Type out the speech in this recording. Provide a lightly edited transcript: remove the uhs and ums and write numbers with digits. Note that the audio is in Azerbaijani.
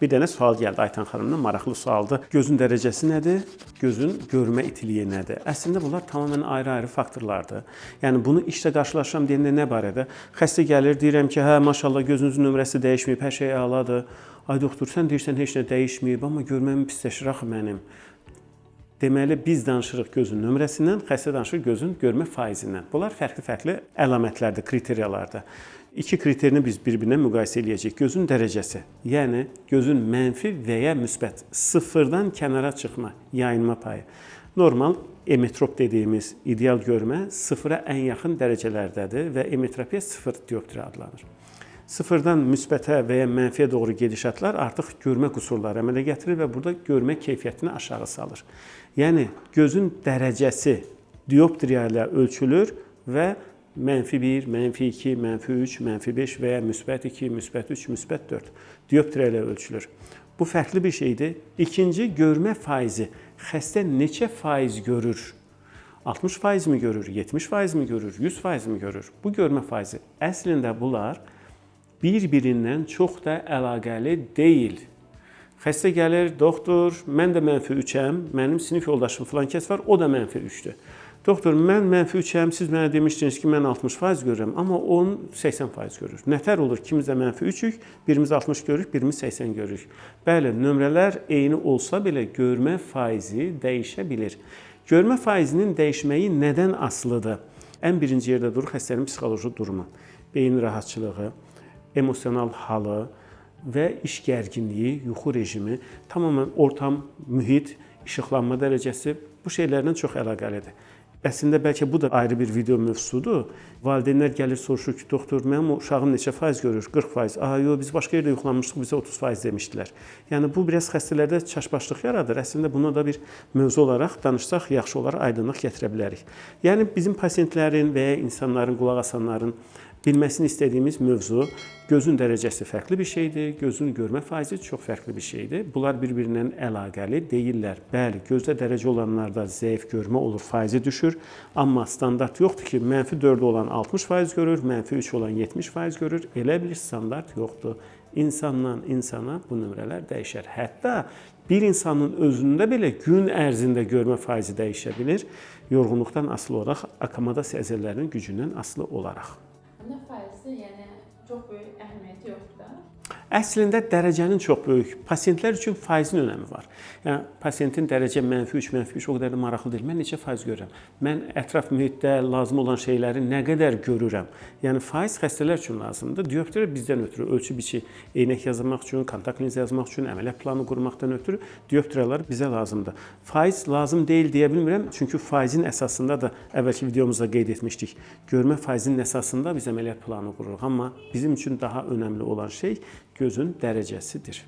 Bir dənə sual gəldi Aytan xanımdan, maraqlı sualdır. Gözün dərəcəsi nədir? Gözün görmə itiliyi nədir? Əslində bunlar tamamilə ayrı-ayrı faktorlardır. Yəni bunu işlə qarşılaşıram deyəndə nə barədə? Xəstə gəlir, deyirəm ki, hə, maşallah gözünüzün nömrəsi dəyişməyib, hər şey əladır. Ay doktor, sən deyirsən heç nə dəyişməyib, amma görməm pisləşir axı mənim. Deməli, biz danışırıq gözün nömrəsindən, xəstə danışır gözün görmə faizindən. Bunlar fərqli-fərqli əlamətlərdir, kriteriyalardır. İki kriterini biz bir-birinə müqayisə eləyəcəyik. Gözün dərəcəsi, yəni gözün mənfi və ya müsbət, sıfırdan kənara çıxma, yayınma payı. Normal emetrop dediyimiz ideal görmə sıfıra ən yaxın dərəcələrdədir və emetropiya sıfır dioptriya adlanır. Sıfırdan müsbətə və ya mənfiyə doğru gedişatlar artıq görmə qüsurları əmələ gətirir və burada görmə keyfiyyətini aşağı salır. Yəni, gözün dərəcəsi dioptriya ilə ölçülür və -1, -2, -3, -5 və ya -2, -3, -4 dioptriya ilə ölçülür. Bu fərqli bir şeydir. İkinci, görmə faizi. Xəstə neçə faiz görür? 60% mi görür, 70% mi görür, 100% mi görür? Bu görmə faizi. Əslində bunlar bir-birindən çox da əlaqəli deyil. Xəstə gəlir, doktor, mən də -3-əm, mənim sinif yoldaşım filan kəs var, o da -3-dür. Doktor, mən -3-əm, siz mənə demişdiniz ki, mən 60% görürəm, amma onun 80% görür. Nətər olur? Kimimiz də -3-ük, birimiz 60 görürük, birimiz 80 görürük. Bəli, nömrələr eyni olsa belə görmə faizi dəyişə bilir. Görmə faizinin dəyişməyi nədən asılıdır? Ən birinci yerdə durur xəstənin psixoloji durumu, beyin rahatçılığı, emosional halı və iş gərginliyi, yuxu rejimi, tamamilə ortam, mühit, işıqlanma dərəcəsi bu şeylərlə çox əlaqəlidir. Əslində, bəlkə bu da ayrı bir video mövzusudur. Valideynlər gəlir, soruşur ki, doktor, mənim uşağım neçə faiz görür? 40%. Yox, biz başqa yerdə yoxlanmışdıq, bizə 30% demişdilər. Yəni, bu biraz xəstələrdə çaşbaşlıq yaradır. Əslində, buna da bir mövzu olaraq danışsaq, yaxşı olaraq aydınlıq gətirə bilərik. Yəni, bizim pasientlərin və ya insanların, qulaq asanların bilməsini istədiyimiz mövzu, gözün dərəcəsi fərqli bir şeydir, gözün görmə faizi çox fərqli bir şeydir. Bunlar bir-birindən əlaqəli deyirlər. Bəli, gözdə dərəcə olanlarda zəif görmə olur, faizi düşür. Amma standart yoxdur ki, -4 olan 60% görür, -3 olan 70% görür. Elə bir standart yoxdur. İnsandan insana bu nömrələr dəyişər. Hətta bir insanın özündə belə gün ərzində görmə faizi dəyişə bilir. Yorğunluqdan asılı olaraq, akkomodasiya əzələlərinin gücündən asılı olaraq. Nə faizi, yəni çox böyük əhəmiyyəti yoxdur da? Əslində dərəcənin çox böyük, pasientlər üçün faizin önəmi var. Yəni, pasientin dərəcə -3, -5 o qədər də maraqlı deyil. Mən neçə faiz görürəm? Mən ətraf mühitdə lazım olan şeyləri nə qədər görürəm? Yəni, faiz xəstələr üçün lazımdır. Dioptriya bizdən ötürü ölçü biçi, eynək yazmaq üçün, kontakt linz yazmaq üçün, əməliyyat planı qurmaqdan ötürü dioptriyalar bizə lazımdır. Faiz lazım deyil deyə bilmirəm, çünki faizin əsasında da əvvəlki videomuzda qeyd etmişdik. Görmə faizinin əsasında biz əməliyyat planı qururuq. Amma bizim üçün daha önəmli olan şey gözün dərəcəsidir.